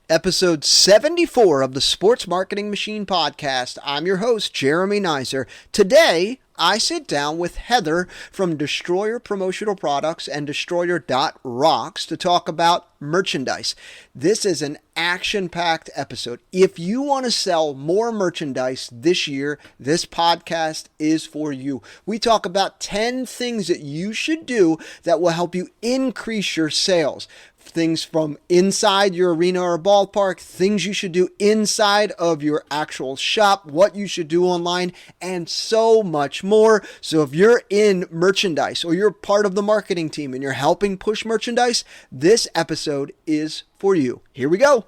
Episode 74 of the Sports Marketing Machine podcast. I'm your host, Jeremy Nizer. Today, I sit down with Heather from Destroyer Promotional Products and Destroyer.rocks to talk about merchandise. This is an action-packed episode. If you want to sell more merchandise this year, this podcast is for you. We talk about 10 things that you should do that will help you increase your sales. Things from inside your arena or ballpark, things you should do inside of your actual shop, what you should do online, and so much more. So if you're in merchandise or you're part of the marketing team and you're helping push merchandise, this episode is for you. Here we go.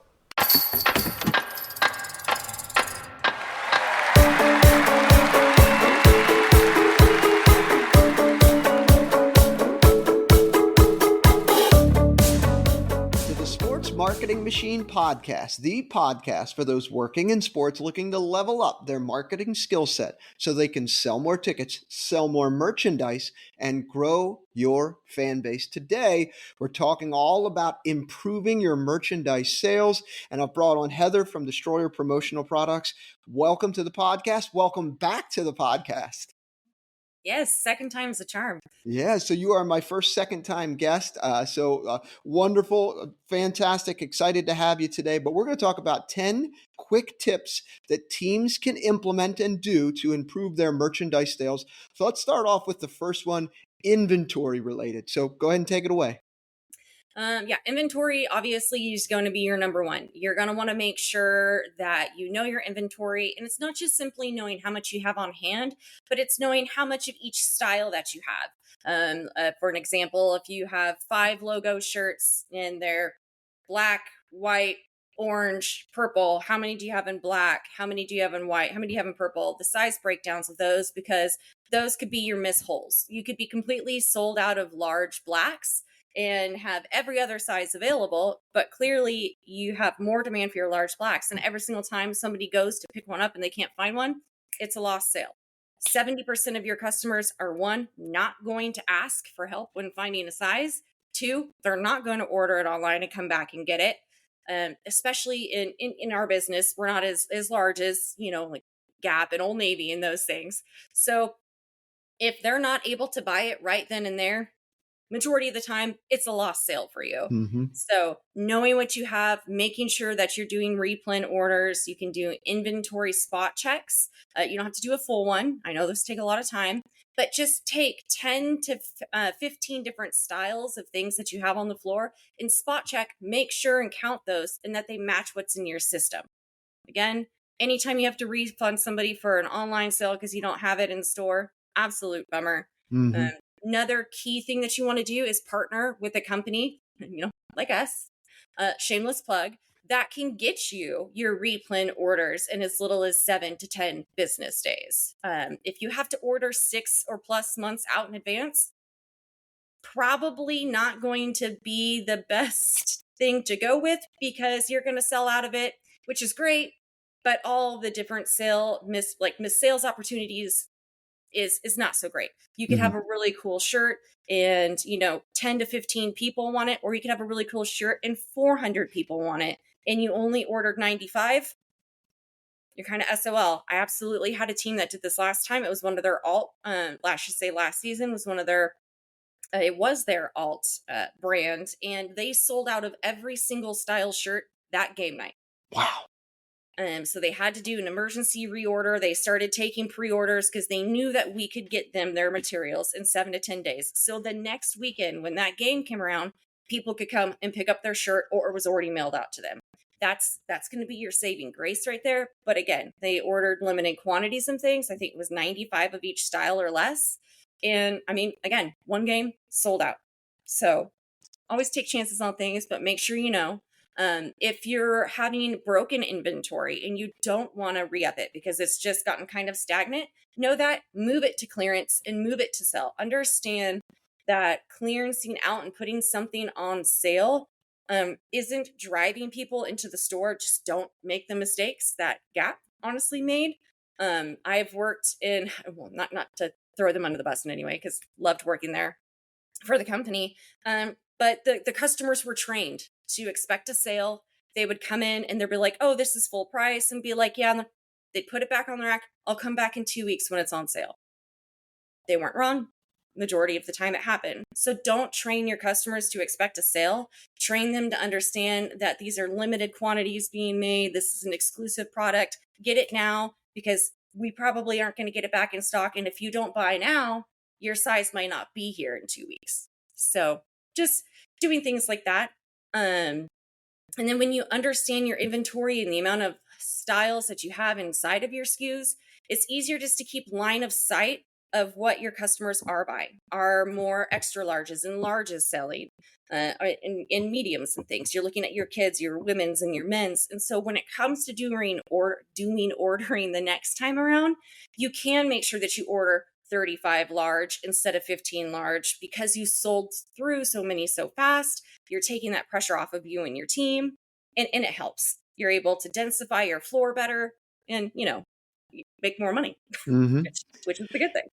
Marketing Machine Podcast, the podcast for those working in sports looking to level up their marketing skill set so they can sell more tickets, sell more merchandise, and grow your fan base. Today, we're talking all about improving your merchandise sales, and I've brought on Heather from Destroyer Promotional Products. Welcome to the podcast. Welcome back to the podcast. Yes, second time's a charm. Yeah, so you are my first second-time guest. Wonderful, fantastic, excited to have you today. But we're going to talk about 10 quick tips that teams can implement and do to improve their merchandise sales. So let's start off with the first one, inventory related. So go ahead and take it away. Inventory obviously is going to be your number one. You're going to want to make sure that you know your inventory, and it's not just simply knowing how much you have on hand, but it's knowing how much of each style that you have. For an example, if you have 5 logo shirts and they're black, white, orange, purple, how many do you have in black? How many do you have in white? How many do you have in purple? The size breakdowns of those, because those could be your miss holes. You could be completely sold out of large blacks and have every other size available, but clearly you have more demand for your large blacks. And every single time somebody goes to pick one up and they can't find one, it's a lost sale. 70% of your customers are, 1, not going to ask for help when finding a size. 2, they're not going to order it online and come back and get it. Especially in our business, we're not as large as, like Gap and Old Navy and those things. So if they're not able to buy it right then and there, majority of the time, it's a lost sale for you. Mm-hmm. So knowing what you have, making sure that you're doing replen orders, you can do inventory spot checks. You don't have to do a full one. I know those take a lot of time, but just take 10 to 15 different styles of things that you have on the floor and spot check, make sure and count those and that they match what's in your system. Again, anytime you have to refund somebody for an online sale because you don't have it in store, absolute bummer. Mm-hmm. Another key thing that you want to do is partner with a company, like us, shameless plug, that can get you your replen orders in as little as 7 to 10 business days. If you have to order 6 or plus months out in advance, probably not going to be the best thing to go with because you're going to sell out of it, which is great, but all the different miss sales opportunities is not so great. You could have a really cool shirt and 10 to 15 people want it, or you could have a really cool shirt and 400 people want it and you only ordered 95. You're kind of SOL. I absolutely had a team that did this last time. It was one of their last season was one of their it was their alt brand, and they sold out of every single style shirt that game night. Wow. So they had to do an emergency reorder. They started taking pre-orders because they knew that we could get them their materials in 7 to 10 days. So the next weekend, when that game came around, people could come and pick up their shirt or it was already mailed out to them. That's going to be your saving grace right there. But again, they ordered limited quantities of things. I think it was 95 of each style or less. And again, one game sold out. So always take chances on things, but make sure you know. If you're having broken inventory and you don't want to re-up it because it's just gotten kind of stagnant, know that, move it to clearance and move it to sell. Understand that clearancing out and putting something on sale isn't driving people into the store. Just don't make the mistakes that Gap honestly made. I've worked in, well, not to throw them under the bus in any way, because loved working there for the company. But the customers were trained to expect a sale they would come in and they'd be like, oh, this is full price, and be like, yeah, and they'd put it back on the rack. I'll come back in 2 weeks when it's on sale. They weren't wrong. Majority of the time it happened. So don't train your customers to expect a sale. Train them to understand that these are limited quantities being made. This is an exclusive product. Get it now, because we probably aren't going to get it back in stock. And if you don't buy now, your size might not be here in 2 weeks. So just doing things like that. And then when you understand your inventory and the amount of styles that you have inside of your SKUs, it's easier just to keep line of sight of what your customers are buying. Are more extra larges and larges selling, in mediums and things? You're looking at your kids, your women's and your men's. And so when it comes to doing ordering the next time around, you can make sure that you order 35 large instead of 15 large, because you sold through so many so fast. You're taking that pressure off of you and your team, and it helps. You're able to densify your floor better, and make more money, Mm-hmm. which is the good thing.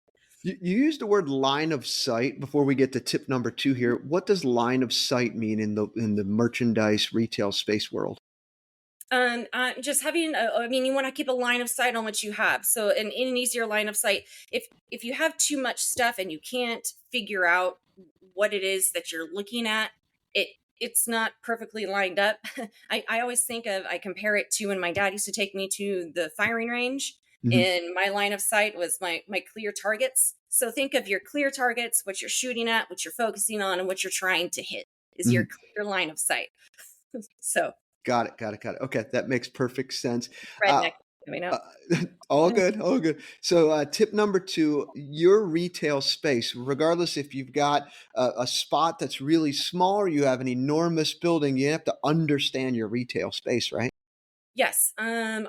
You used the word line of sight before we get to tip number two here. What does line of sight mean in the merchandise retail space world? Just having you want to keep a line of sight on what you have. So an easier line of sight, if you have too much stuff and you can't figure out what it is that you're looking at, it's not perfectly lined up. I always I compare it to when my dad used to take me to the firing range, Mm-hmm. and my line of sight was my clear targets. So think of your clear targets, what you're shooting at, what you're focusing on, and what you're trying to hit is your clear line of sight. So Got it. Okay, that makes perfect sense. Uh, redneck, I know. uh, all good, all good. So, tip number two: your retail space, regardless if you've got a spot that's really small or you have an enormous building, you have to understand your retail space, right? Yes. I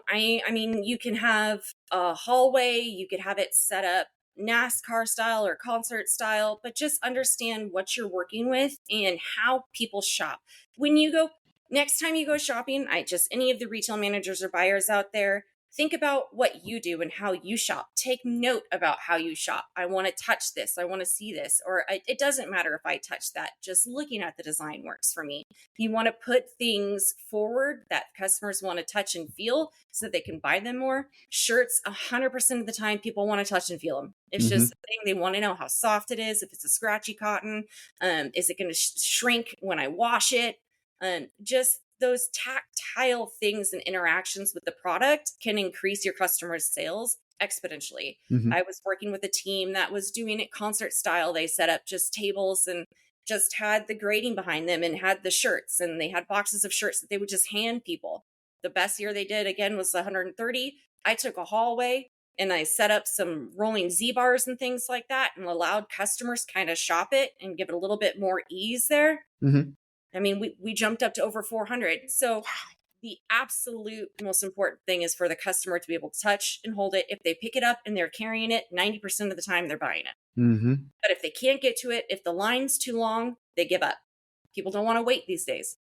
mean, you can have a hallway, you could have it set up NASCAR style or concert style, but just understand what you're working with and how people shop. When you go Next time you go shopping, any of the retail managers or buyers out there, think about what you do and how you shop. Take note about how you shop. I want to touch this. I want to see this. It doesn't matter if I touch that. Just looking at the design works for me. You want to put things forward that customers want to touch and feel so they can buy them more. Shirts, 100% of the time, people want to touch and feel them. It's Mm-hmm. just a thing. They want to know how soft it is, if it's a scratchy cotton. Is it going to shrink when I wash it? Just those tactile things and interactions with the product can increase your customers' sales exponentially. Mm-hmm. I was working with a team that was doing it concert style. They set up just tables and just had the grading behind them and had the shirts, and they had boxes of shirts that they would just hand people. The best year they did again was 130. I took a hallway and I set up some rolling Z bars and things like that, and allowed customers kind of shop it and give it a little bit more ease there. Mm-hmm. I mean, we jumped up to over 400. So the absolute most important thing is for the customer to be able to touch and hold it. If they pick it up and they're carrying it, 90% of the time they're buying it. Mm-hmm. But if they can't get to it, if the line's too long, they give up. People don't want to wait these days.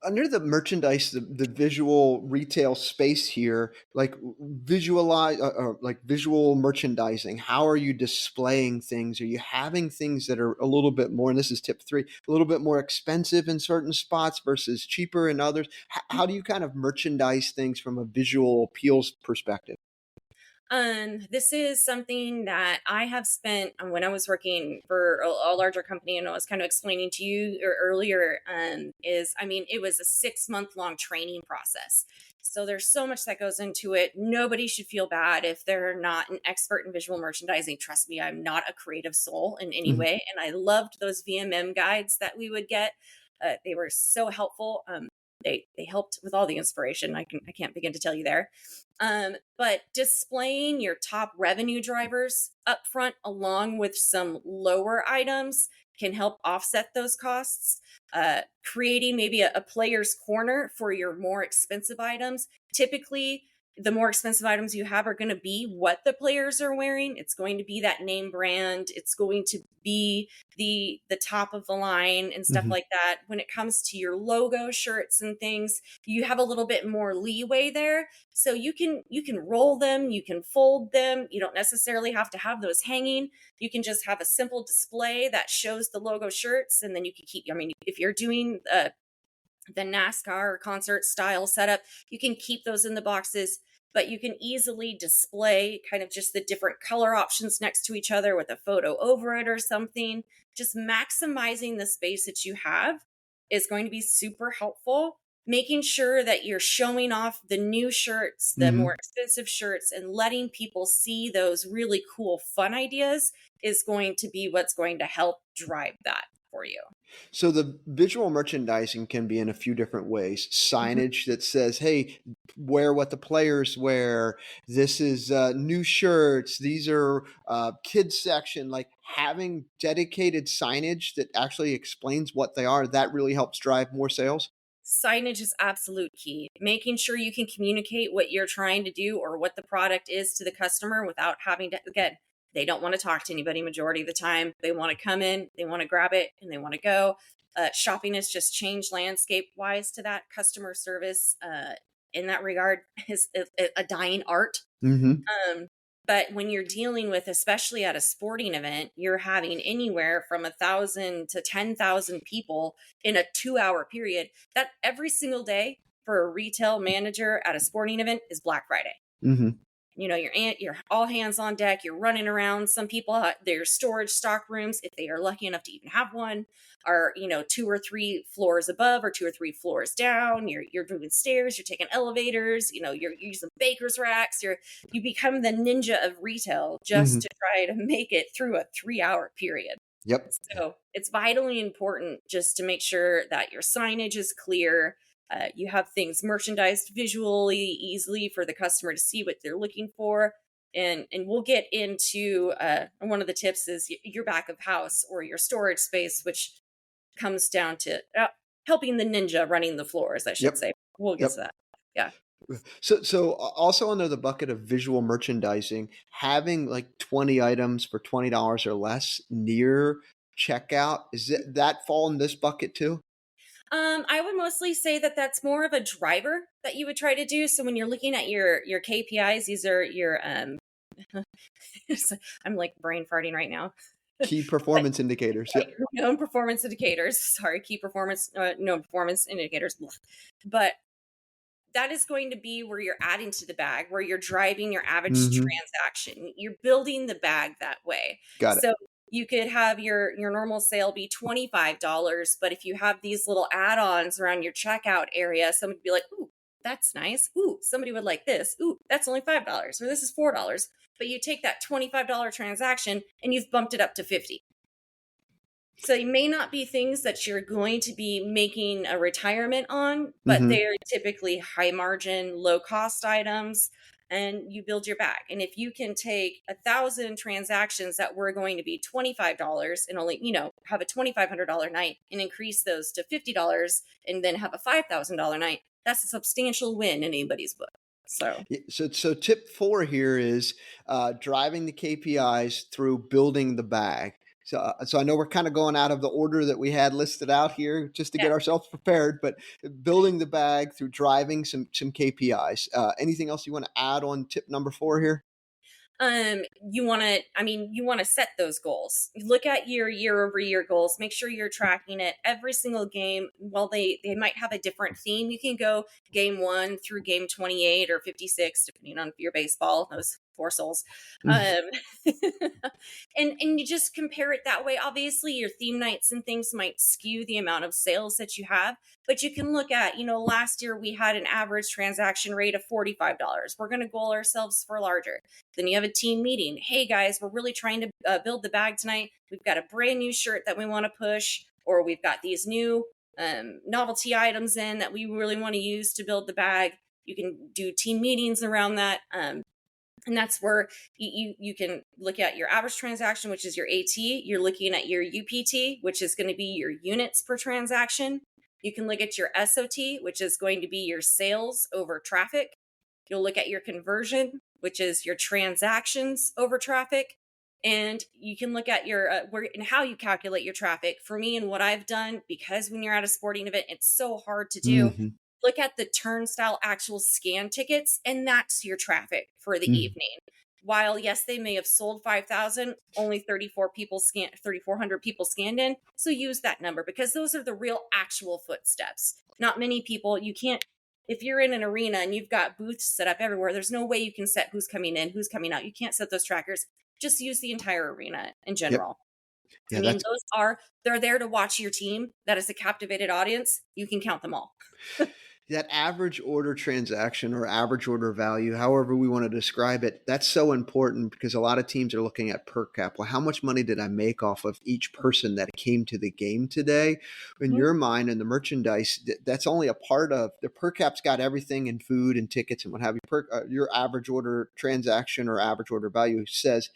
Under the merchandise, the visual retail space here, like like visual merchandising, how are you displaying things? Are you having things that are a little bit more, and this is tip three, a little bit more expensive in certain spots versus cheaper in others? How do you kind of merchandise things from a visual appeals perspective? This is something that I have spent when I was working for a larger company, and I was kind of explaining to you earlier. It was a 6 month long training process. So there's so much that goes into it. Nobody should feel bad if they're not an expert in visual merchandising. Trust me, I'm not a creative soul in any Mhm. way, and I loved those VMM guides that we would get. They were so helpful. They helped with all the inspiration. I can't begin to tell you there. But displaying your top revenue drivers up front along with some lower items can help offset those costs. Creating maybe a player's corner for your more expensive items. Typically, the more expensive items you have are going to be what the players are wearing. It's going to be that name brand. It's going to be the top of the line and stuff Mhm. like that. When it comes to your logo shirts and things, you have a little bit more leeway there. So you can roll them, you can fold them. You don't necessarily have to have those hanging. You can just have a simple display that shows the logo shirts, and then you can keep. I mean, if you're doing the NASCAR concert style setup, you can keep those in the boxes, but you can easily display kind of just the different color options next to each other with a photo over it or something. Just maximizing the space that you have is going to be super helpful. Making sure that you're showing off the new shirts, the more Hmm. expensive shirts, and letting people see those really cool, fun ideas is going to be what's going to help drive that for you. So the visual merchandising can be in a few different ways. Mhm. Signage that says, "Hey, wear what the players wear. This is new shirts. These are kids section." Like having dedicated signage that actually explains what they are. That really helps drive more sales. Signage is absolute key. Making sure you can communicate what you're trying to do or what the product is to the customer without having to, again, they don't want to talk to anybody majority of the time. They want to come in, they want to grab it, and they want to go. Shopping has just changed landscape wise to that. Customer service in that regard is a dying art. Hmm. Um, but when you're dealing with, especially at a sporting event, you're having anywhere from 1,000 to 10,000 people in a 2 hour period. That every single day for a retail manager at a sporting event is Black Friday. Hmm. You're all hands on deck. You're running around. Some people, their storage stock rooms, if they are lucky enough to even have one, are two or three floors above or two or three floors down. You're doing stairs. You're taking elevators. You're using bakers racks. You become the ninja of retail just Hmm. to try to make it through a 3 hour period. Yep. So it's vitally important just to make sure that your signage is clear. You have things merchandised visually easily for the customer to see what they're looking for. And we'll get into one of the tips is your back of house or your storage space, which comes down to helping the ninja running the floors, I should Yep. say. We'll get Yep. to that. Yeah. So also under the bucket of visual merchandising, having like 20 items for $20 or less near checkout, is that fall in this bucket too? I would mostly say that that's more of a driver that you would try to do. So when you're looking at your KPIs, these are your I'm like brain farting right now. Key But performance indicators. Yep. known performance indicators. Sorry, key performance known performance indicators. But that is going to be where you're adding to the bag, where you're driving your average Hmm. transaction. You're building the bag that way. Got it. So you could have your normal sale be $25, but if you have these little add-ons around your checkout area, someone would be like, "Ooh, that's nice. Ooh, somebody would like this. Ooh, that's only $5 or this is $4." But you take that $25 transaction and you've bumped it up to 50. So they may not be things that you're going to be making a retirement on, but Hmm. they're typically high margin, low cost items, and you build your bag. And if you can take 1,000 transactions that were going to be $25 and only, have a $2,500 night and increase those to $50 and then have a $5,000 night, that's a substantial win in anybody's book. So, So tip four here is driving the KPIs through building the bag. So I know we're kind of going out of the order that we had listed out here just to yeah. get ourselves prepared, but building the bag through driving some KPIs. Anything else you want to add on tip number four here? You want to set those goals. You look at your year over year goals, make sure you're tracking it every single game. While they might have a different theme, you can go game 1 through game 28 or 56 depending on your baseball, those four souls. um and you just compare it that way. Obviously your theme nights and things might skew the amount of sales that you have, but you can look at, last year we had an average transaction rate of $45. We're going to goal ourselves for larger. Then you have a team meeting. Hey guys, we're really trying to build the bag tonight. We've got a brand new shirt that we want to push, or we've got these new novelty items in that we really want to use to build the bag. You can do team meetings around that. And that's where you can look at your average transaction, which is your AT. You're looking at your UPT, which is going to be your units per transaction. You can look at your SOT, which is going to be your sales over traffic. You'll look at your conversion, which is your transactions over traffic. And you can look at your where and how you calculate your traffic. For me and what I've done, because when you're at a sporting event, it's so hard to do. Hmm. Look at the turnstile actual scan tickets, and that's your traffic for the Hmm. evening. while yes, they may have sold 5,000, only 3,400 people scanned in. So use that number because those are the real actual footsteps. Not many people, you can't, if you're in an arena and you've got booths set up everywhere, there's no way you can set who's coming in, who's coming out. You can't set those trackers. Just use the entire arena in Yep. general. I Yeah, mean, that's they're there to watch your team. That is a captivated audience. You can count them all. that average order transaction or average order value, however we want to describe it, that's so important because a lot of teams are looking at per cap. Well, how much money did I make off of each person that came to the game today? In Mhm. your mind, and the merchandise, that's only a part of the per cap's got everything in food and tickets and what have you. Your average order transaction or average order value says,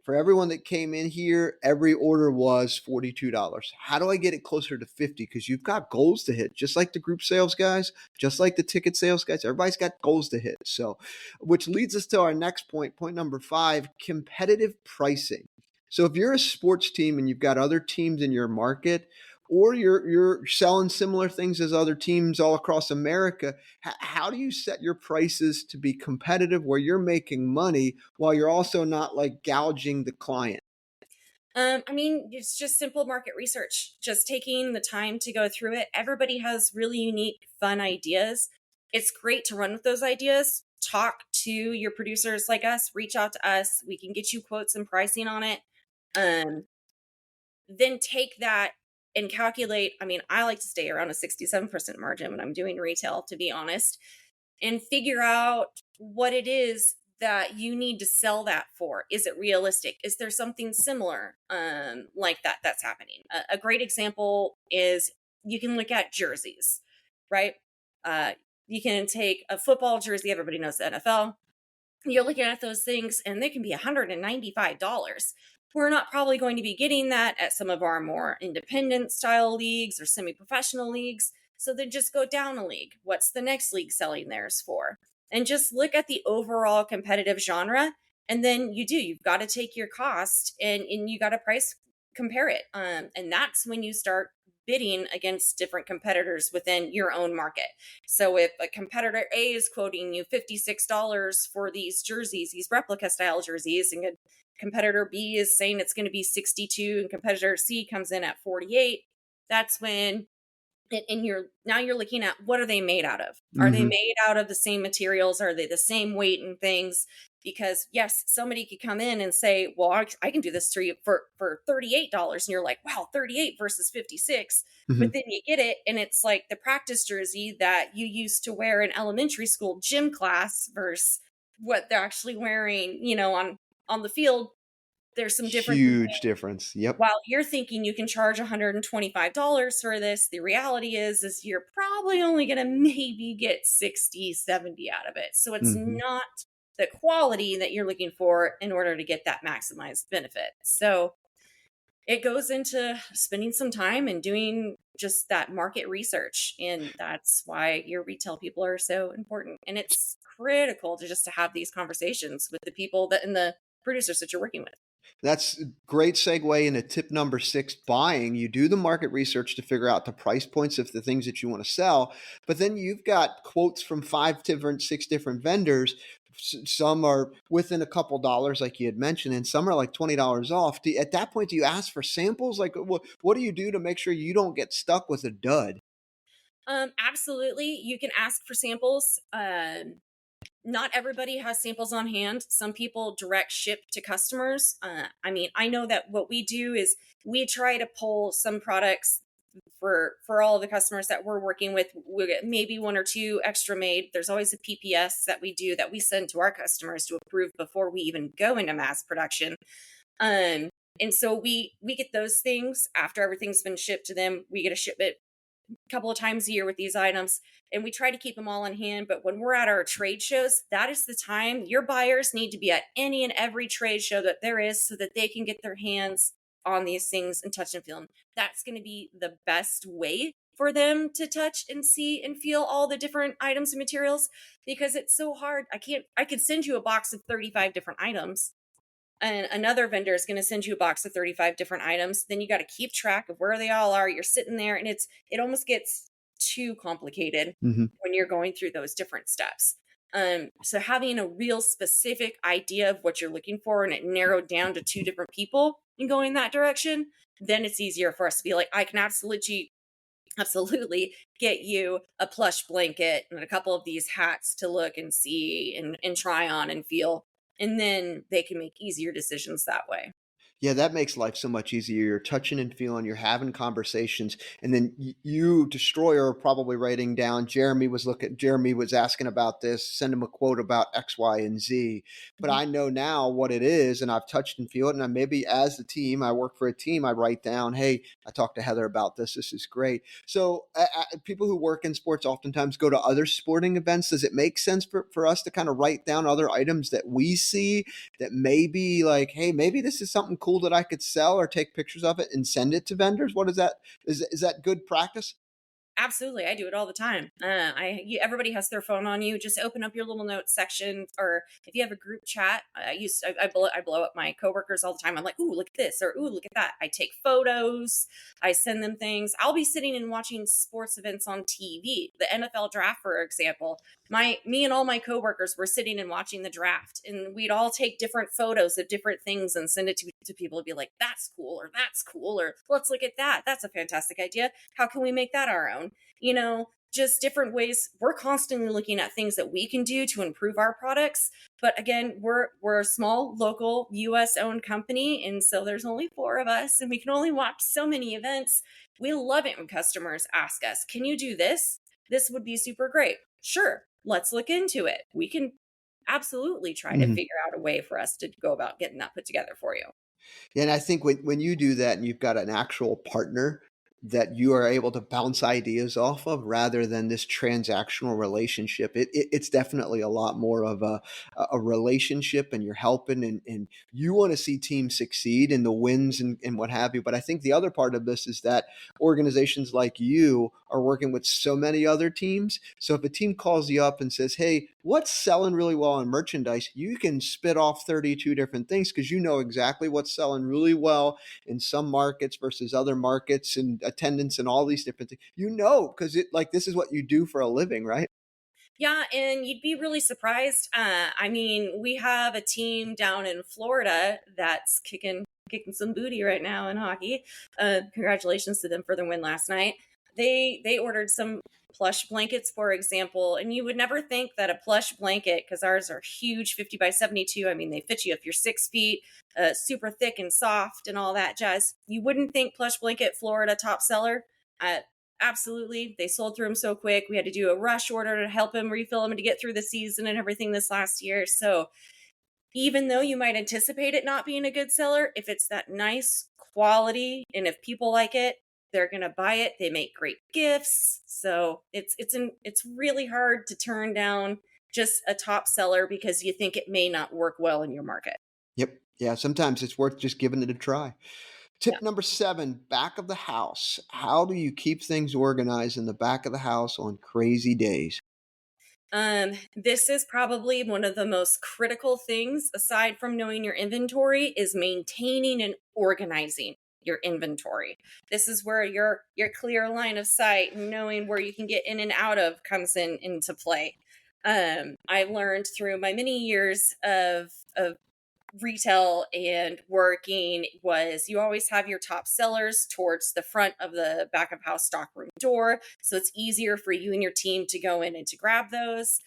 for everyone that came in here, every order was $42. How do I get it closer to 50? Because you've got goals to hit, just like the group sales guys, just like the ticket sales guys. Everybody's got goals to hit. So, which leads us to our next point, point number 5, competitive pricing. So if you're a sports team and you've got other teams in your market, or you're selling similar things as other teams all across America, how do you set your prices to be competitive where you're making money while you're also not like gouging the client? I mean, it's just simple market research, just taking the time to go through it. Everybody has really unique, fun ideas. It's great to run with those ideas. Talk to your producers like us, reach out to us. We can get you quotes and pricing on it. Um, then take that and calculate. I mean, I like to stay around a 67% margin when I'm doing retail, to be honest, and figure out what it is that you need to sell that for. Is it realistic? Is there something similar like that that's happening? A great example is you can look at jerseys, right? Uh, you can take a football jersey. Everybody knows the NFL. You're looking at those things and they can be $195. We're not probably going to be getting that at some of our more independent style leagues or semi-professional leagues. So then just go down a league. What's the next league selling theirs for? And just look at the overall competitive genre. And then you've got to take your cost and you got to price compare it. And that's when you start bidding against different competitors within your own market. So if a competitor A is quoting you $56 for these jerseys, these replica style jerseys, and competitor B is saying it's going to be 62 and competitor C comes in at 48, that's when and you're looking at what are they made out of? Are they Mm-hmm. made out of the same materials? Are they the same weight and things? Because yes, somebody could come in and say, well, I can do this for you for $38. And you're like, wow, 38 versus 56. Mm-hmm. But then you get it and it's like the practice jersey that you used to wear in elementary school gym class versus what they're actually wearing, on the field. There's some difference. Huge difference. Yep. While you're thinking you can charge $125 for this, the reality is you're probably only going to maybe get 60, 70 out of it. So it's Mm-hmm. not the quality that you're looking for in order to get that maximized benefit. So it goes into spending some time and doing just that market research. And that's why your retail people are so important. And it's critical to have these conversations with the people that and the producers that you're working with. That's a great segue into tip number 6, buying. You do the market research to figure out the price points of the things that you want to sell, but then you've got quotes from 6 different vendors. Some are within a couple dollars, like you had mentioned, and some are like $20 off. At that point, do you ask for samples? Like, what do you do to make sure you don't get stuck with a dud? Absolutely. You can ask for samples. Not everybody has samples on hand. Some people direct ship to customers. I mean, I know that what we do is we try to pull some products for all of the customers that we're working with. We get maybe one or two extra made. There's always a PPS that we do that we send to our customers to approve before we even go into mass production. Um, and so we get those things after everything's been shipped to them. We get a shipment a couple of times a year with these items, and we try to keep them all in hand. But when we're at our trade shows, that is the time your buyers need to be at any and every trade show that there is so that they can get their hands on these things and touch and feel them. That's going to be the best way for them to touch and see and feel all the different items and materials, because it's so hard. I could send you a box of 35 different items, and another vendor is going to send you a box of 35 different items. Then you got to keep track of where they all are. You're sitting there and it almost gets too complicated Mm-hmm. when you're going through those different steps. So having a real specific idea of what you're looking for and it narrowed down to two different people and going that direction, then it's easier for us to be like, I can absolutely get you a plush blanket and a couple of these hats to look and see and try on and feel. And then they can make easier decisions that way. Yeah, that makes life so much easier. You're touching and feeling, you're having conversations, and then you, destroyer, are probably writing down. Jeremy was asking about this. Send him a quote about X, Y, and Z. But Mhm. I know now what it is, and I've touched and feel it. And maybe as the team, I work for a team. I write down, hey, I talked to Heather about this. This is great. So people who work in sports oftentimes go to other sporting events. Does it make sense for us to kind of write down other items that we see that may be like, hey, maybe this is something cool that I could sell, or take pictures of it and send it to vendors? What is that? Is that good practice? Absolutely, I do it all the time. Everybody has their phone on you. Just open up your little notes section, or if you have a group chat, I blow up my coworkers all the time. I'm like, ooh, look at this, or ooh, look at that. I take photos. I send them things. I'll be sitting and watching sports events on TV, the NFL draft, for example. Me and all my coworkers were sitting and watching the draft, and we'd all take different photos of different things and send it to people and be like, that's cool, or let's look at that. That's a fantastic idea. How can we make that our own? Just different ways. We're constantly looking at things that we can do to improve our products. But again, we're a small, local, US owned company. And so there's only four of us and we can only watch so many events. We love it when customers ask us, can you do this? This would be super great. Sure, let's look into it. We can absolutely try to Mhm. figure out a way for us to go about getting that put together for you. And I think when you do that and you've got an actual partner that you are able to bounce ideas off of, rather than this transactional relationship, it's definitely a lot more of a relationship, and you're helping, and you want to see teams succeed and the wins, and what have you. But I think the other part of this is that organizations like you are working with so many other teams. So if a team calls you up and says, hey, what's selling really well in merchandise, you can spit off 32 different things because you know exactly what's selling really well in some markets versus other markets, and attendance and all these different things. Because this is what you do for a living, right? Yeah, and you'd be really surprised. I mean, we have a team down in Florida that's kicking some booty right now in hockey. Congratulations to them for their win last night. They ordered some plush blankets, for example, and you would never think that a plush blanket, because ours are huge, 50 by 72. I mean, they fit you if you're 6 feet, super thick and soft and all that jazz. You wouldn't think plush blanket Florida top seller. Uh, Absolutely. They sold through them so quick. We had to do a rush order to help them refill them to get through the season and everything this last year. So even though you might anticipate it not being a good seller, if it's that nice quality and if people like it, they're going to buy it. They make great gifts. So it's really hard to turn down just a top seller because you think it may not work well in your market. Yep. Yeah. Sometimes it's worth just giving it a try. Yeah. Tip number 7, back of the house. How do you keep things organized in the back of the house on crazy days? This is probably one of the most critical things aside from knowing your inventory is maintaining and organizing your inventory. This is where your clear line of sight and knowing where you can get in and out of comes into play. I learned through my many years of retail and working was you always have your top sellers towards the front of the back of house stockroom door, so it's easier for you and your team to go in and to grab those.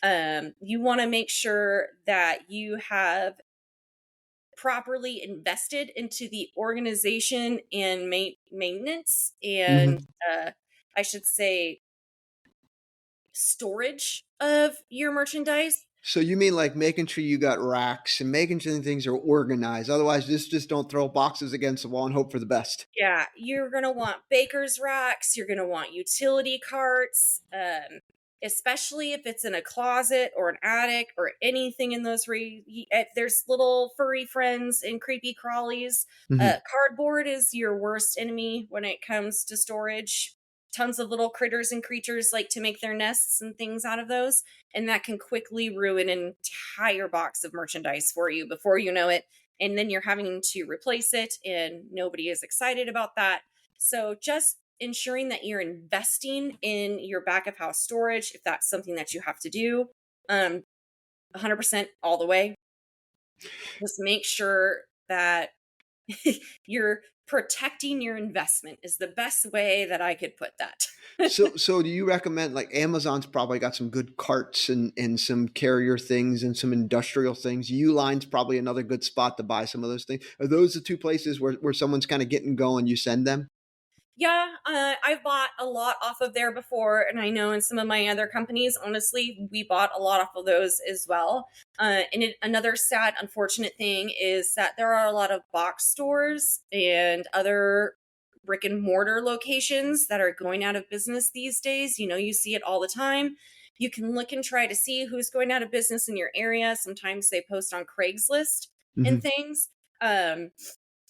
You want to make sure that you have properly invested into the organization and maintenance and Mhm. uh, I should say storage of your merchandise. So you mean like making sure you got racks and making sure things are organized. Otherwise, just don't throw boxes against the wall and hope for the best. Yeah, you're going to want baker's racks. You're going to want utility carts, especially if it's in a closet or an attic or anything in those. If there's little furry friends and creepy crawlies, Mhm. cardboard is your worst enemy when it comes to storage. Tons of little critters and creatures like to make their nests and things out of those. And that can quickly ruin an entire box of merchandise for you before you know it, and then you're having to replace it and nobody is excited about that. So just ensuring that you're investing in your back of house storage if that's something that you have to do. Um, 100% all the way. Just make sure that you're protecting your investment is the best way that I could put that. So do you recommend, like, Amazon's probably got some good carts and some carrier things and some industrial things. Uline's probably another good spot to buy some of those things. Are those the two places where someone's kind of getting going, you send them? Yeah, I've bought a lot off of there before, and I know in some of my other companies, honestly, we bought a lot off of those as well. Another sad, unfortunate thing is that there are a lot of box stores and other brick and mortar locations that are going out of business these days. You know, you see it all the time. You can look and try to see who's going out of business in your area. Sometimes they post on Craigslist and Hmm. things. Um,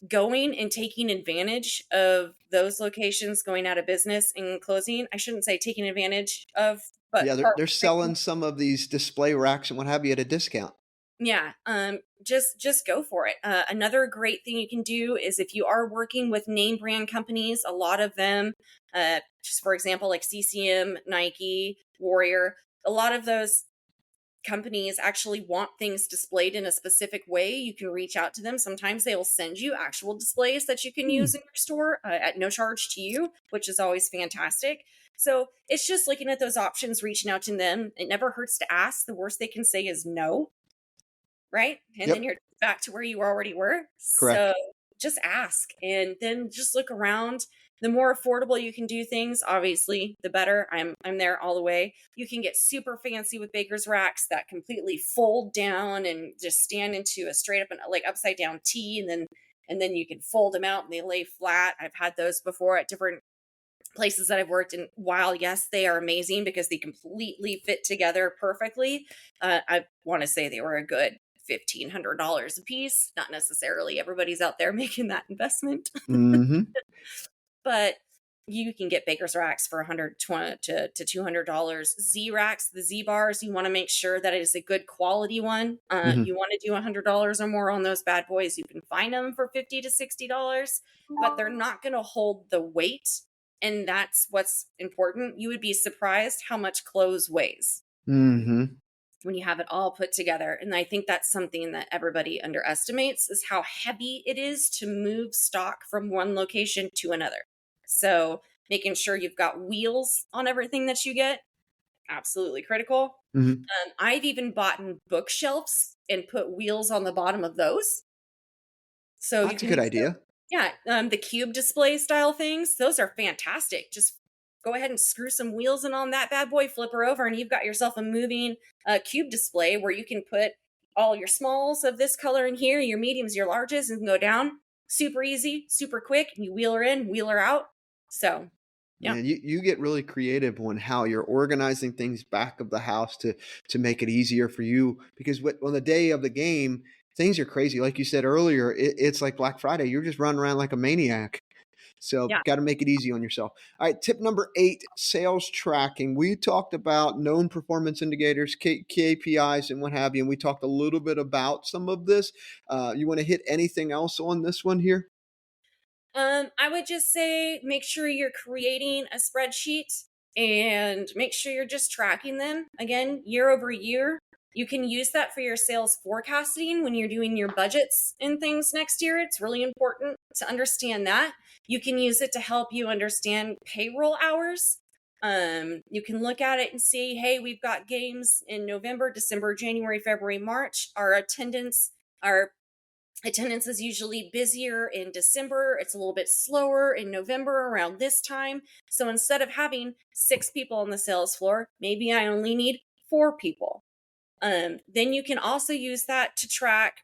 Going and taking advantage of those locations going out of business and closing. I shouldn't say taking advantage of, but Yeah, they're selling some of these display racks and what have you at a discount. yeah, just go for it. Another great thing you can do is if you are working with name brand companies, a lot of them, just for example, like CCM, Nike, Warrior, a lot of those companies actually want things displayed in a specific way. You can reach out to them. Sometimes they will send you actual displays that you can use in your store at no charge to you, which is always fantastic. So it's just looking at those options, reaching out to them. It never hurts to ask. The worst they can say is no, right? And then Yep, you're back to where you already were. So correct. just ask and then just look around. The more affordable you can do things, obviously, the better. I'm there all the way. You can get super fancy with baker's racks that completely fold down and just stand into a straight up and like upside down T, and then you can fold them out and they lay flat. I've had those before at different places that I've worked in. While yes, they are amazing because they completely fit together perfectly, I want to say they were a good $1,500 a piece. Not necessarily everybody's out there making that investment, Hmm. but you can get baker's racks for 120 to $200. Z racks, the Z bars, you want to make sure that it is a good quality one. Hmm. You want to do $100 or more on those bad boys. You can find them for $50 to $60, but they're not going to hold the weight. And that's what's important. You would be surprised how much clothes weighs Hmm. when you have it all put together. And I think that's something that everybody underestimates is how heavy it is to move stock from one location to another. So making sure you've got wheels on everything that you get, absolutely critical. Hmm. I've even bought bookshelves and put wheels on the bottom of those. So you That's a can good use idea. yeah, the cube display style things, those are fantastic. Just go ahead and screw some wheels in on that bad boy, flip her over, and you've got yourself a moving cube display where you can put all your smalls of this color in here, your mediums, your larges, and go down. Super easy, super quick. You wheel her in, wheel her out. So, yeah, Man, you get really creative on how you're organizing things back of the house to make it easier for you because on the day of the game, things are crazy. Like you said earlier, it's like Black Friday. You're just running around like a maniac. So yeah. got to make it easy on yourself. All right, tip number 8, sales tracking. We talked about known performance indicators, KPIs, and what have you, and we talked a little bit about some of this. You want to hit anything else on this one here? I would just say make sure you're creating a spreadsheet and make sure you're just tracking them again year over year. You can use that for your sales forecasting when you're doing your budgets and things next year. It's really important to understand that. You can use it to help you understand payroll hours. You can look at it and see, hey, we've got games in November, December, January, February, March. Our attendance is usually busier in December. It's a little bit slower in November around this time. So instead of having 6 people on the sales floor, maybe I only need 4 people. Then you can also use that to track.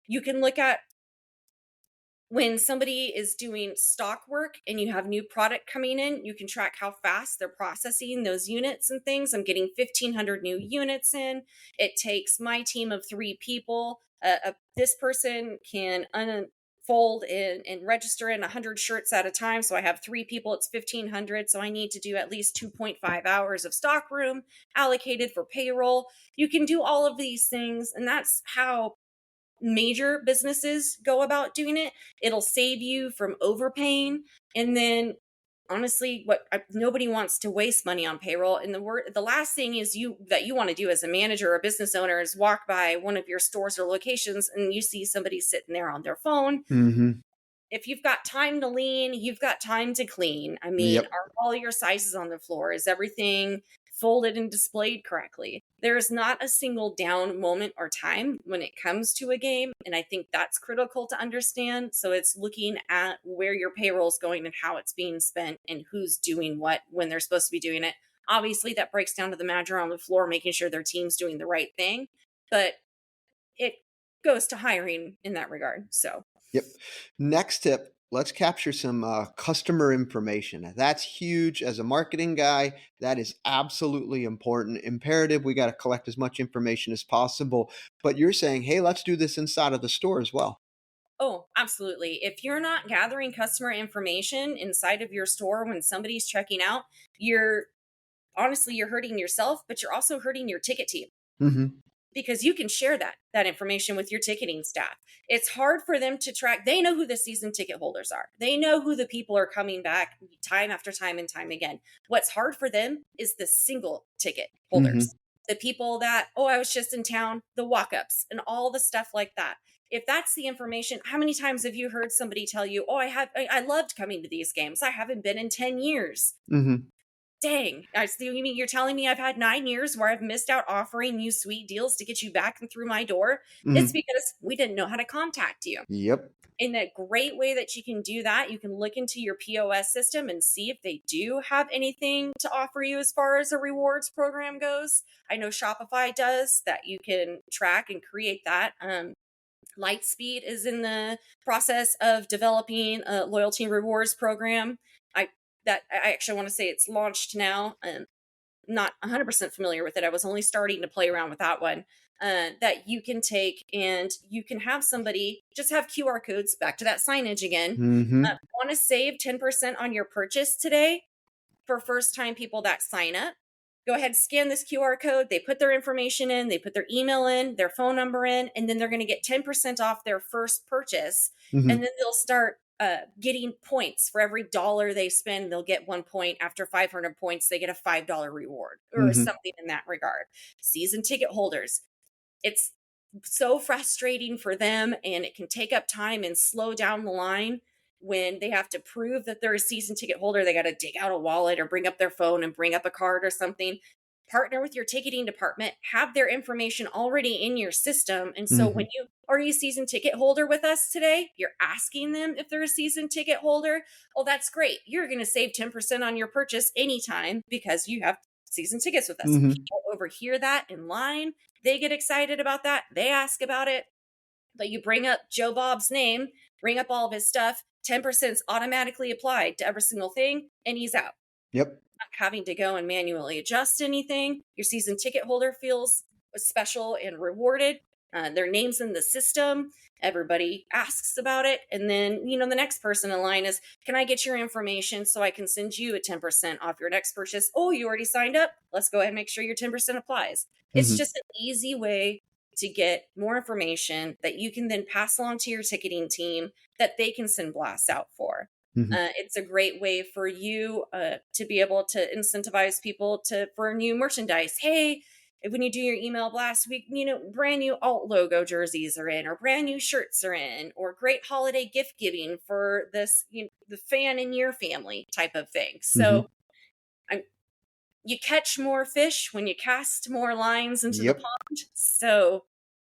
You can look at when somebody is doing stock work and you have new product coming in, you can track how fast they're processing those units and things. I'm getting 1,500 new units in. It takes my team of 3 people. This person can unfold and register in 100 shirts at a time. So I have 3 people, it's 1,500. So I need to do at least 2.5 hours of stock room allocated for payroll. You can do all of these things. And that's how major businesses go about doing it. It'll save you from overpaying. And then honestly, what nobody wants to waste money on payroll. And the last thing is you want to do as a manager or a business owner is walk by one of your stores or locations and you see somebody sitting there on their phone. Mm-hmm. If you've got time to lean, you've got time to clean. I mean, Yep. are all your sizes on the floor? Is everything folded and displayed correctly? There's not a single down moment or time when it comes to a game. And I think that's critical to understand. So it's looking at where your payroll is going and how it's being spent and who's doing what when they're supposed to be doing it. Obviously, that breaks down to the manager on the floor, making sure their team's doing the right thing. But it goes to hiring in that regard. So, Yep. Next tip, let's capture some customer information. That's huge. As a marketing guy, that is absolutely important. Imperative. We got to collect as much information as possible. But you're saying, hey, let's do this inside of the store as well. oh, absolutely. If you're not gathering customer information inside of your store when somebody's checking out, you're honestly you're hurting yourself, but you're also hurting your ticket team Mm-hmm. because you can share that information with your ticketing staff. It's hard for them to track. They know who the season ticket holders are. They know who the people are coming back time after time and time again. What's hard for them is the single ticket Mm-hmm. holders. The people that, oh, I was just in town, the walk-ups and all the stuff like that. If that's the information, how many times have you heard somebody tell you, "Oh, I loved coming to these games. I haven't been in 10 years." Mm-hmm. Dang. You mean you're telling me I've had 9 years where I've missed out offering you sweet deals to get you back and through my door? It's Mm-hmm. because we didn't know how to contact you. Yep. In a great way that you can do that, you can look into your POS system and see if they do have anything to offer you as far as a rewards program goes. I know Shopify does that. You can track and create that. Lightspeed is in the process of developing a loyalty and rewards program. I I actually want to say it's launched now. Not 100% familiar with it. I was only starting to play around with that one. That you can take and you can have somebody just have QR codes, back to that signage again. Mm-hmm. Want to save 10% on your purchase today for first time people that sign up? Go ahead, scan this QR code. They put their information in, they put their email in, their phone number in, and then they're going to get 10% off their first purchase. And Mm-hmm. then they'll start getting points for every dollar they spend. They'll get 1 point. After 500 points, they get a $5 reward or Mm-hmm. something in that regard. Season ticket holders, it's so frustrating for them and it can take up time and slow down the line when they have to prove that they're a season ticket holder. They got to dig out a wallet or bring up their phone and bring up a card or something. Partner with your ticketing department, have their information already in your system. And so Mm-hmm. when you are you a season ticket holder with us today, you're asking them if they're a season ticket holder. Oh, that's great. You're going to save 10% on your purchase anytime because you have season tickets with us. Mm-hmm. People overhear that in line. They get excited about that. They ask about it. But you bring up Joe Bob's name, bring up all of his stuff, 10% is automatically applied to every single thing, and he's out. Yep. Not having to go and manually adjust anything. Your season ticket holder feels special and rewarded. Their name's in the system. Everybody asks about it. And then, the next person in line is, can I get your information so I can send you a 10% off your next purchase? Oh, you already signed up? Let's go ahead and make sure your 10% applies. It's Mm-hmm. just an easy way to get more information that you can then pass along to your ticketing team that they can send blasts out for. Mm-hmm. It's a great way for you to be able to incentivize people for new merchandise. Hey, when you do your email blast, brand new alt logo jerseys are in, or brand new shirts are in, or great holiday gift giving for this, the fan in your family type of thing. Mm-hmm. So I'm, you catch more fish when you cast more lines into the Yep. pond. So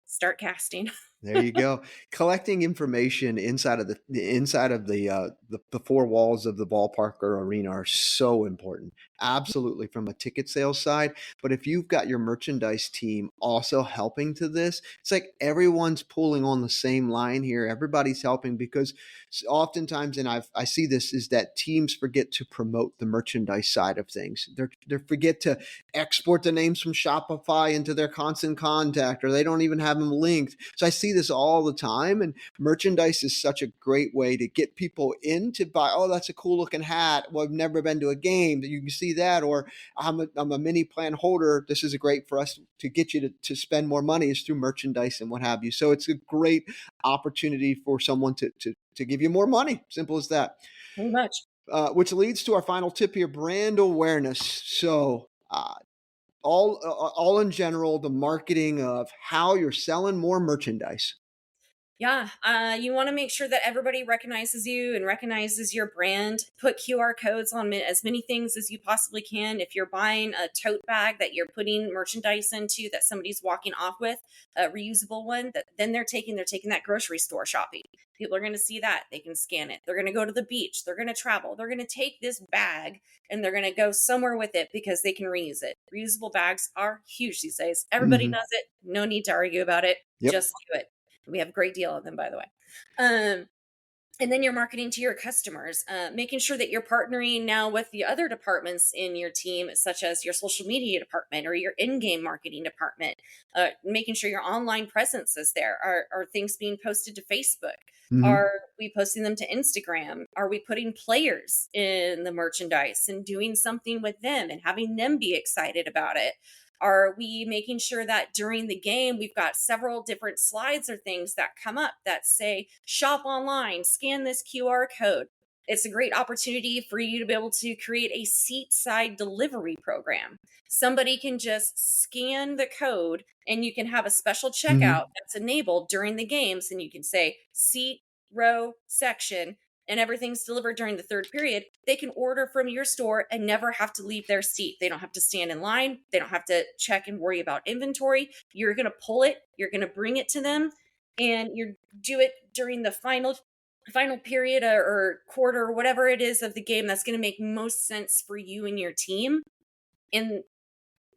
start casting. There you go. Collecting information inside of the four walls of the ballpark or arena are so important. Absolutely, from a ticket sales side. But if you've got your merchandise team also helping to this, it's like everyone's pulling on the same line here. Everybody's helping because oftentimes, and I see this, is that teams forget to promote the merchandise side of things. They forget to export the names from Shopify into their constant contact, or they don't even have them linked. So I see this all the time, and merchandise is such a great way to get people in to buy. Oh, that's a cool looking hat. Well, I've never been to a game. You can see that, or I'm a mini plan holder. This is a great for us to get you to spend more money is through merchandise and what have you. So it's a great opportunity for someone to give you more money. Simple as that. Pretty much. Which leads to our final tip here: brand awareness. So, all in general, the marketing of how you're selling more merchandise. Yeah, you want to make sure that everybody recognizes you and recognizes your brand. Put QR codes on as many things as you possibly can. If you're buying a tote bag that you're putting merchandise into that somebody's walking off with, a reusable one, that then they're taking that grocery store shopping. People are going to see that. They can scan it. They're going to go to the beach. They're going to travel. They're going to take this bag and they're going to go somewhere with it because they can reuse it. Reusable bags are huge these days. Everybody Hmm. does it. No need to argue about it. Yep. Just do it. We have a great deal of them, by the way. Um, and then you're marketing to your customers, making sure that you're partnering now with the other departments in your team, such as your social media department or your in-game marketing department, making sure your online presence is there. Are things being posted to Facebook? Hmm. Are we posting them to Instagram? Are we putting players in the merchandise and doing something with them and having them be excited about it? Are we making sure that during the game we've got several different slides or things that come up that say shop online, scan this QR code? It's a great opportunity for you to be able to create a seat side delivery program. Somebody can just scan the code and you can have a special Hmm. checkout that's enabled during the games, and you can say seat, row, section, and everything's delivered during the third period. They can order from your store and never have to leave their seat. They don't have to stand in line. They don't have to check and worry about inventory. You're going to pull it, you're going to bring it to them, and you do it during the final period or quarter or whatever it is of the game that's going to make most sense for you and your team. And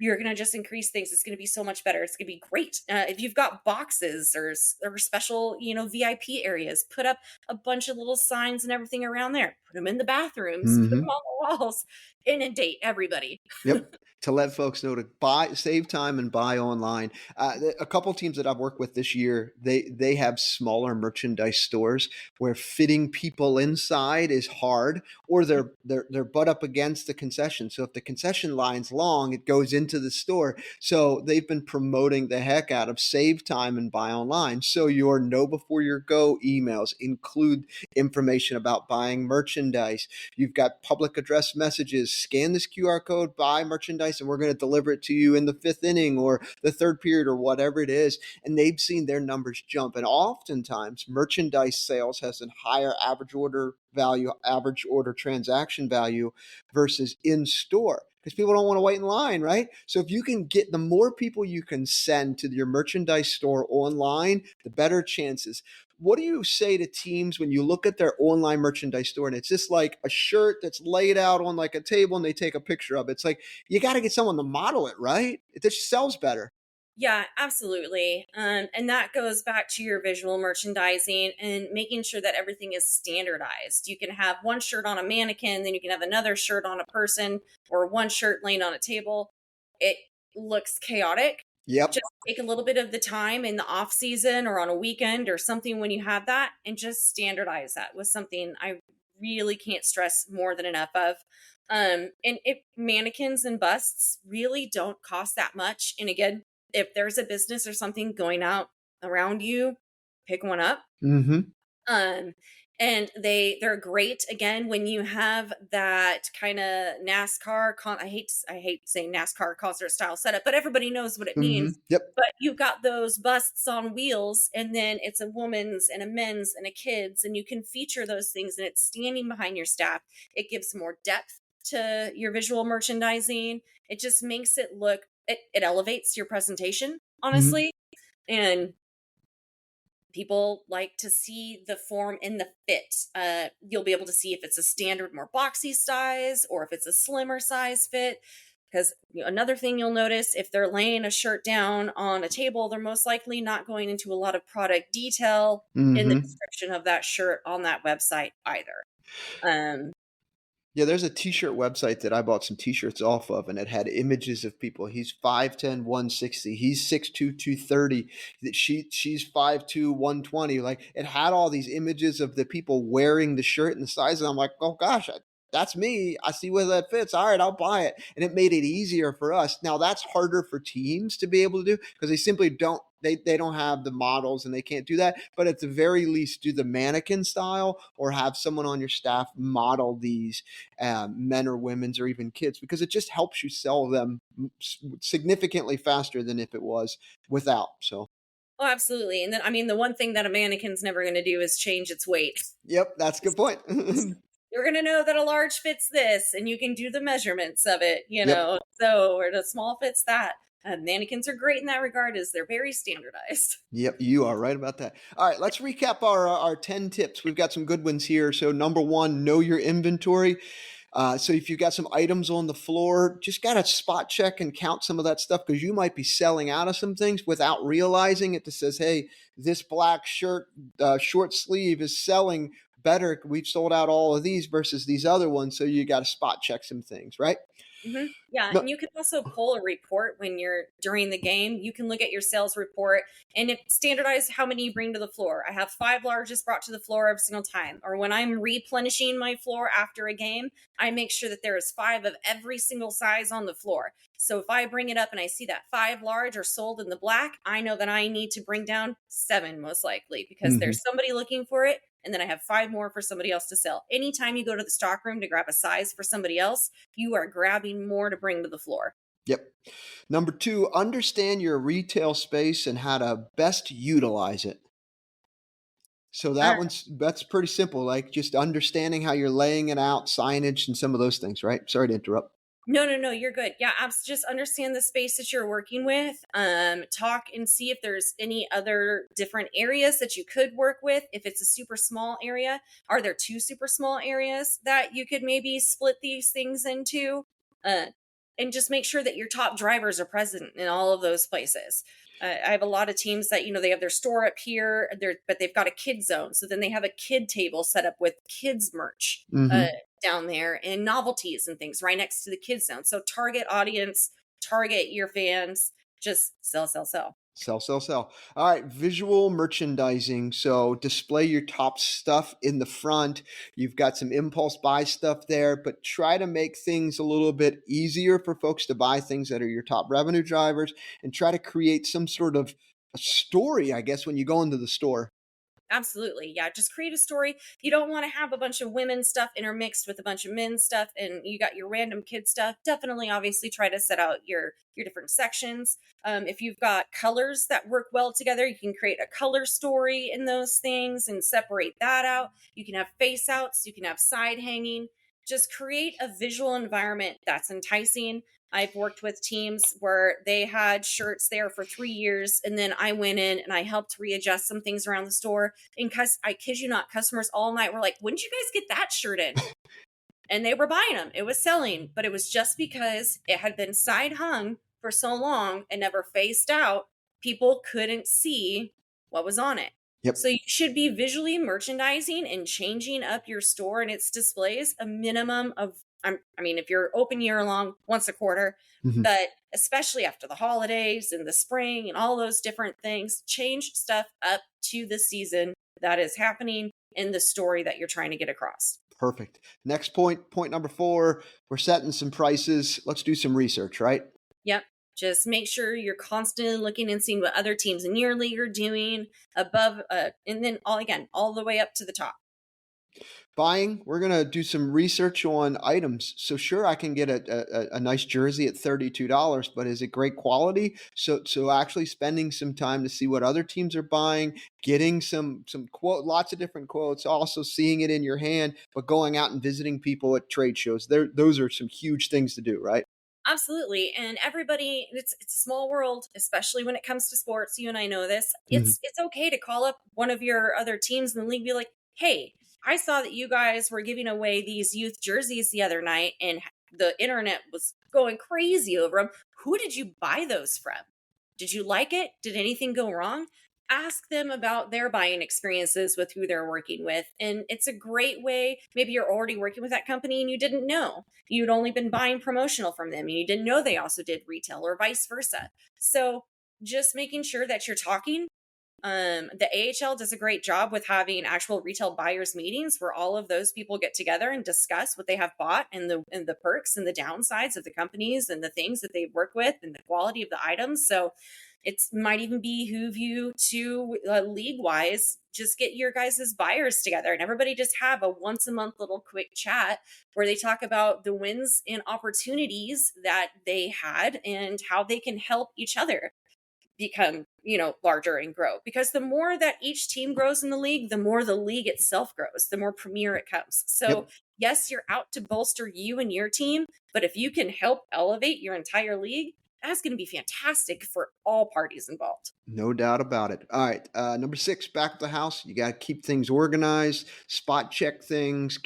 you're going to just increase things. It's going to be so much better. It's going to be great. If you've got boxes or special, VIP areas, put up a bunch of little signs and everything around there. Put them in the bathrooms, put them Hmm. on the walls, inundate everybody. Yep. To let folks know to buy, save time, and buy online. A couple teams that I've worked with this year, they have smaller merchandise stores where fitting people inside is hard, or they're butt up against the concession. So if the concession line's long, it goes into the store. So they've been promoting the heck out of save time and buy online. So your know before you go emails include information about buying merchandise. You've got public address messages. Scan this QR code, buy merchandise, and we're going to deliver it to you in the fifth inning or the third period or whatever it is. And they've seen their numbers jump. And oftentimes, merchandise sales has a higher average order value, average order transaction value versus in store, because people don't want to wait in line, right? So if you can get, the more people you can send to your merchandise store online, the better chances. What do you say to teams when you look at their online merchandise store and it's just like a shirt that's laid out on like a table and they take a picture of it? It's like, you got to get someone to model it, right? It just sells better. Yeah, absolutely. And that goes back to your visual merchandising and making sure that everything is standardized. You can have one shirt on a mannequin, then you can have another shirt on a person, or one shirt laying on a table. It looks chaotic. Yep. Just take a little bit of the time in the off season or on a weekend or something when you have that, and just standardize that with something I really can't stress more than enough of. And if mannequins and busts really don't cost that much, and again, if there's a business or something going out around you, pick one up. Mm-hmm. Um, and they're great again when you have that kind of I hate saying NASCAR concert style setup, but everybody knows what it Mm-hmm. means. Yep. But you've got those busts on wheels, and then it's a woman's and a men's and a kid's, and you can feature those things, and it's standing behind your staff. It gives more depth to your visual merchandising. It just makes it look, it elevates your presentation, Mm-hmm. honestly. And people like to see the form and the fit. You'll be able to see if it's a standard, more boxy size, or if it's a slimmer size fit. Because another thing you'll notice, if they're laying a shirt down on a table, they're most likely not going into a lot of product detail in the Mm-hmm. description of that shirt on that website either. Um, Yeah, there's a t-shirt website that I bought some t-shirts off of, and it had images of people. He's 5'10", 160. He's 6'2", 230. She's 5'2", 120. Like, it had all these images of the people wearing the shirt and the size, and I'm like, oh gosh, that's me. I see where that fits. All right, I'll buy it. And it made it easier for us. Now, that's harder for teams to be able to do because they simply don't they don't have the models and they can't do that, but at the very least do the mannequin style or have someone on your staff model these men or women's or even kids, because it just helps you sell them significantly faster than if it was without. So Oh, absolutely. And then, I mean, the one thing that a mannequin's never going to do is change its weight. yep, that's a good point. You're going to know that a large fits this, and you can do the measurements of it, Yep. So, or the small fits that. Mannequins are great in that regard, as they're very standardized. Yep, you are right about that. All right, let's recap our 10 tips. We've got some good ones here. So number one, know your inventory. So if you've got some items on the floor, just got to spot check and count some of that stuff, because you might be selling out of some things without realizing it. That says, hey, this black shirt, short sleeve is selling better. We've sold out all of these versus these other ones. So you got to spot check some things, right? Yeah, No, and you can also pull a report when you're during the game. You can look at your sales report and standardize how many you bring to the floor. I have 5 larges brought to the floor every single time. Or when I'm replenishing my floor after a game, I make sure that there is 5 of every single size on the floor. So if I bring it up and I see that 5 large are sold in the black, I know that I need to bring down 7 most likely, because mhm. there's somebody looking for it. And then I have 5 more for somebody else to sell. Anytime you go to the stock room to grab a size for somebody else, you are grabbing more to bring to the floor. Yep. Number two, understand your retail space and how to best utilize it. So Uh, that's pretty simple. Like just understanding how you're laying it out, signage, and some of those things, right? Sorry to interrupt. no, you're good. Yeah, just understand the space that you're working with. Talk and see if there's any other different areas that you could work with. If it's a super small area, are there 2 super small areas that you could maybe split these things into? Uh, and just make sure that your top drivers are present in all of those places. I have a lot of teams that they have their store up here, but they've got a kid zone. So then they have a kid table set up with kids merch. Mm-hmm. Down there, and novelties and things right next to the kids zone. So target audience, target your fans, just sell, sell, sell. Sell, sell, sell. All right, visual merchandising. So display your top stuff in the front. You've got some impulse buy stuff there, but try to make things a little bit easier for folks to buy things that are your top revenue drivers, and try to create some sort of a story, I guess, when you go into the store. Absolutely. Yeah. Just create a story. You don't want to have a bunch of women's stuff intermixed with a bunch of men's stuff and you got your random kid stuff. Definitely, obviously, try to set out your different sections. If you've got colors that work well together, you can create a color story in those things and separate that out. You can have face outs, you can have side hanging. Just create a visual environment that's enticing. I've worked with teams where they had shirts there for 3 years, and then I went in and I helped readjust some things around the store. And I kid you not, customers all night were like, "When did you guys get that shirt in?" And they were buying them. It was selling, but it was just because it had been side hung for so long and never faced out. People couldn't see what was on it. Yep. So you should be visually merchandising and changing up your store and its displays a minimum of, I mean, if you're open year long, once a quarter, Mhm. but especially after the holidays and the spring and all those different things, change stuff up to the season that is happening in the story that you're trying to get across. Perfect. Next point number four, we're setting some prices. Let's do some research, right? Yep. Just make sure you're constantly looking and seeing what other teams in your league are doing above, and then all the way up to the top. Buying, we're going to do some research on items. So sure, I can get a nice jersey at $32, but is it great quality? So actually spending some time to see what other teams are buying, getting some quote, lots of different quotes, also seeing it in your hand, but going out and visiting people at trade shows. Those are some huge things to do, right? Absolutely. And everybody, it's a small world, especially when it comes to sports. You and I know this. Mhm. It's okay to call up one of your other teams in the league and be like, "Hey, I saw that you guys were giving away these youth jerseys the other night and the internet was going crazy over them. Who did you buy those from? Did you like it? Did anything go wrong?" Ask them about their buying experiences with who they're working with. And it's a great way. Maybe you're already working with that company and you didn't know. You'd only been buying promotional from them and you didn't know they also did retail or vice versa. So just making sure that you're talking. The AHL does a great job with having actual retail buyers meetings where all of those people get together and discuss what they have bought and the perks and the downsides of the companies and the things that they work with and the quality of the items. So It might even behoove you to league wise, just get your guys' buyers together and everybody just have a once a month little quick chat where they talk about the wins and opportunities that they had and how they can help each other become, larger and grow. Because the more that each team grows in the league, the more the league itself grows, the more premier it comes. So, Yep. yes, you're out to bolster you and your team, but if you can help elevate your entire league, that's going to be fantastic for all parties involved. No doubt about it. All right, number 6, back of the house. You got to keep things organized, spot check things,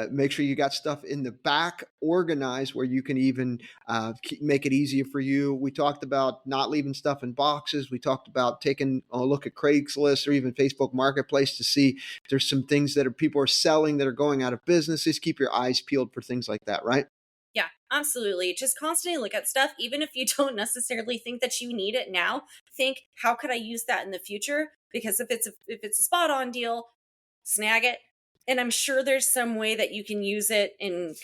make sure you got stuff in the back organized where you can even make it easier for you. We talked about not leaving stuff in boxes. We talked about taking a look at Craigslist or even Facebook Marketplace to see if there's some things that people are selling that are going out of business. Just keep your eyes peeled for things like that, right? Yeah, absolutely. Just constantly look at stuff, even if you don't necessarily think that you need it now. Think, how could I use that in the future? Because if it's a spot on deal, snag it. And I'm sure there's some way that you can use it and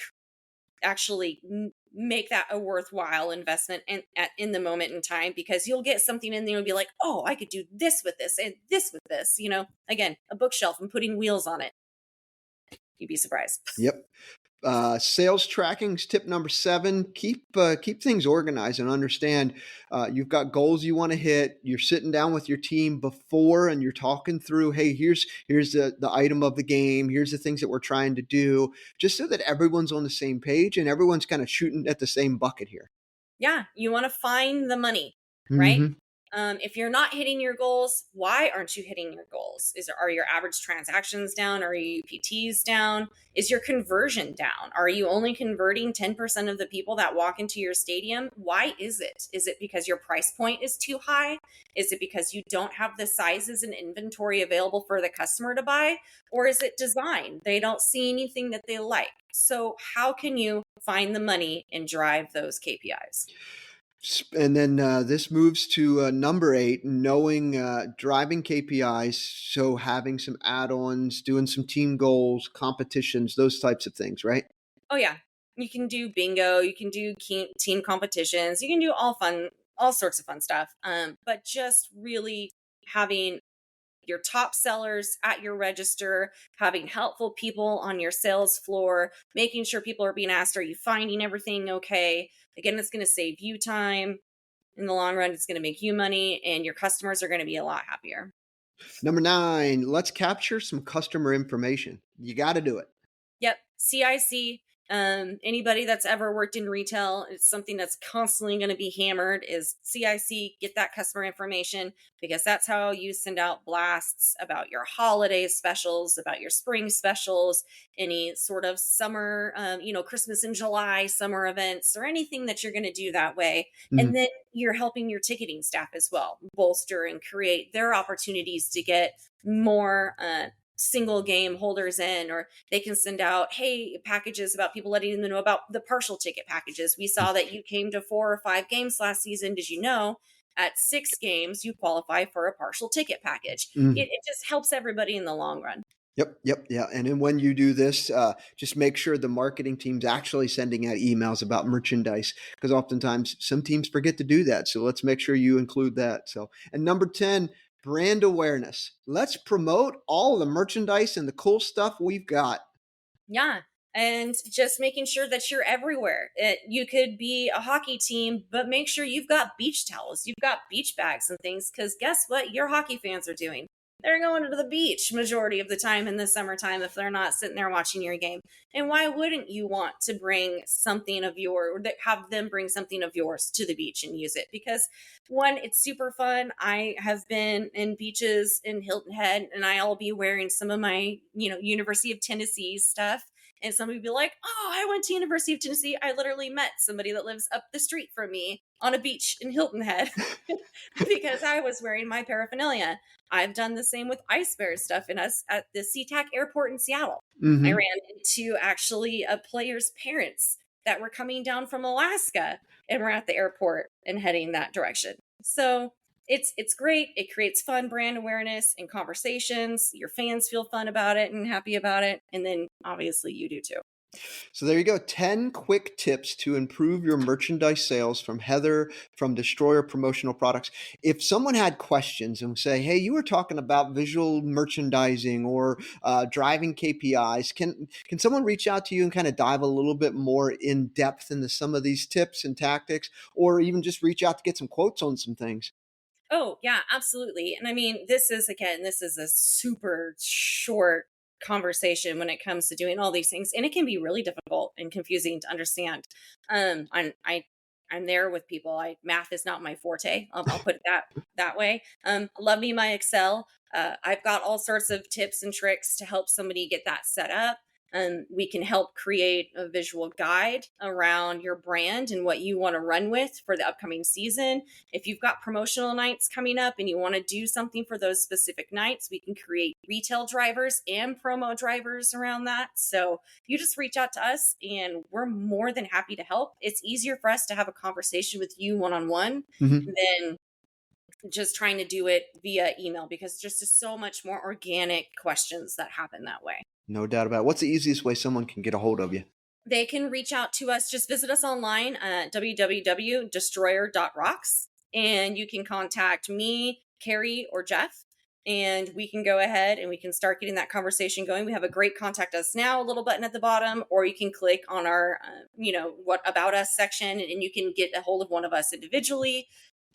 actually make that a worthwhile investment in the moment in time, because you'll get something in there and be like, oh, I could do this with this and this with this. Again, a bookshelf and putting wheels on it. You'd be surprised. Yep. Sales tracking's tip number 7. Keep things organized and understand you've got goals you want to hit. You're sitting down with your team before and you're talking through, hey, here's the item of the game. Here's the things that we're trying to do, just so that everyone's on the same page and everyone's kind of shooting at the same bucket here. Yeah, you want to find the money, right? Mm-hmm. If you're not hitting your goals, why aren't you hitting your goals? Are your average transactions down? Are your UPTs down? Is your conversion down? Are you only converting 10% of the people that walk into your stadium? Why is it? Is it because your price point is too high? Is it because you don't have the sizes and inventory available for the customer to buy? Or is it design? They don't see anything that they like. So how can you find the money and drive those KPIs? And then this moves to number 8, knowing driving KPIs. So having some add-ons, doing some team goals, competitions, those types of things, right? Oh yeah, you can do bingo, you can do team competitions, you can do all sorts of fun stuff. But just really having your top sellers at your register, having helpful people on your sales floor, making sure people are being asked, are you finding everything okay? Again, it's going to save you time. In the long run, it's going to make you money and your customers are going to be a lot happier. Number 9, let's capture some customer information. You got to do it. Yep. CIC. Anybody that's ever worked in retail, it's something that's constantly going to be hammered is CIC, get that customer information, because that's how you send out blasts about your holiday specials, about your spring specials, any sort of summer, Christmas in July, summer events, or anything that you're going to do that way. Mhm. And then you're helping your ticketing staff as well, bolster and create their opportunities to get more, single game holders in, or they can send out packages about people, letting them know about the partial ticket packages. We saw that you came to 4 or 5 games last season. Did you know at 6 games you qualify for a partial ticket package? Mhm. It just helps everybody in the long run. Yep, yeah. And then when you do this, just make sure the marketing team's actually sending out emails about merchandise, because oftentimes some teams forget to do that. So let's make sure you include that. So, and number 10, brand awareness. Let's promote all the merchandise and the cool stuff we've got. Yeah. And just making sure that you're everywhere. You could be a hockey team, but make sure you've got beach towels, you've got beach bags and things, because guess what your hockey fans are doing? They're going to the beach majority of the time in the summertime if they're not sitting there watching your game. And why wouldn't you want to bring something of have them bring something of yours to the beach and use it? Because one, it's super fun. I have been in beaches in Hilton Head, and I'll be wearing some of my, University of Tennessee stuff. And somebody would be like, oh, I went to University of Tennessee. I literally met somebody that lives up the street from me on a beach in Hilton Head because I was wearing my paraphernalia. I've done the same with Ice Bear stuff in us at the SeaTac airport in Seattle. I Hmm. ran into actually a player's parents that were coming down from Alaska and were at the airport and heading that direction. So it's great. It creates fun brand awareness and conversations. Your fans feel fun about it and happy about it. And then obviously you do too. So there you go. 10 quick tips to improve your merchandise sales from Heather from Destroyer Promotional Products. If someone had questions and say, hey, you were talking about visual merchandising or driving KPIs, can someone reach out to you and kind of dive a little bit more in depth into some of these tips and tactics, or even just reach out to get some quotes on some things? Oh, yeah, absolutely. And I mean, this is a super short conversation when it comes to doing all these things. And it can be really difficult and confusing to understand. I'm there with people. Math is not my forte. I'll put it that way. Love me my Excel. I've got all sorts of tips and tricks to help somebody get that set up. We can help create a visual guide around your brand and what you want to run with for the upcoming season. If you've got promotional nights coming up and you want to do something for those specific nights, we can create retail drivers and promo drivers around that. So you just reach out to us and we're more than happy to help. It's easier for us to have a conversation with you one on one Mhm. than just trying to do it via email, because just is so much more organic questions that happen that way. No doubt about it. What's the easiest way someone can get a hold of you? They can reach out to us. Just visit us online at www.destroyer.rocks, and you can contact me, Carrie, or Jeff, and we can go ahead and we can start getting that conversation going. We have a great contact us now, a little button at the bottom, or you can click on our, what about us section, and you can get a hold of one of us individually.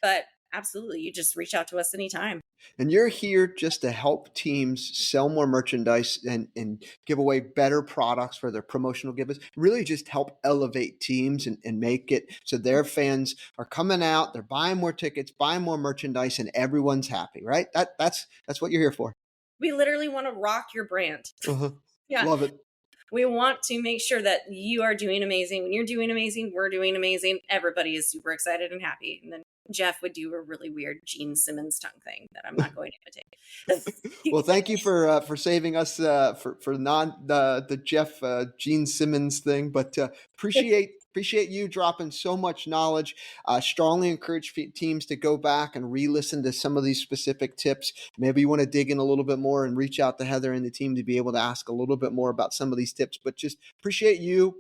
But absolutely, you just reach out to us anytime. And you're here just to help teams sell more merchandise and give away better products for their promotional givers. Really just help elevate teams and make it so their fans are coming out, they're buying more tickets, buying more merchandise, and everyone's happy, right? That's what you're here for. We literally want to rock your brand. Uh-huh. Yeah. Love it. We want to make sure that you are doing amazing. When you're doing amazing, we're doing amazing. Everybody is super excited and happy. And then Jeff would do a really weird Gene Simmons tongue thing that I'm not going to Well, imitate. thank you for saving us for non the Jeff Gene Simmons thing, but appreciate you dropping so much knowledge. Strongly encourage teams to go back and re-listen to some of these specific tips. Maybe you want to dig in a little bit more and reach out to Heather and the team to be able to ask a little bit more about some of these tips. But just appreciate you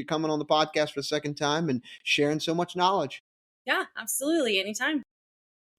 coming on the podcast for the second time and sharing so much knowledge. Yeah, absolutely. Anytime.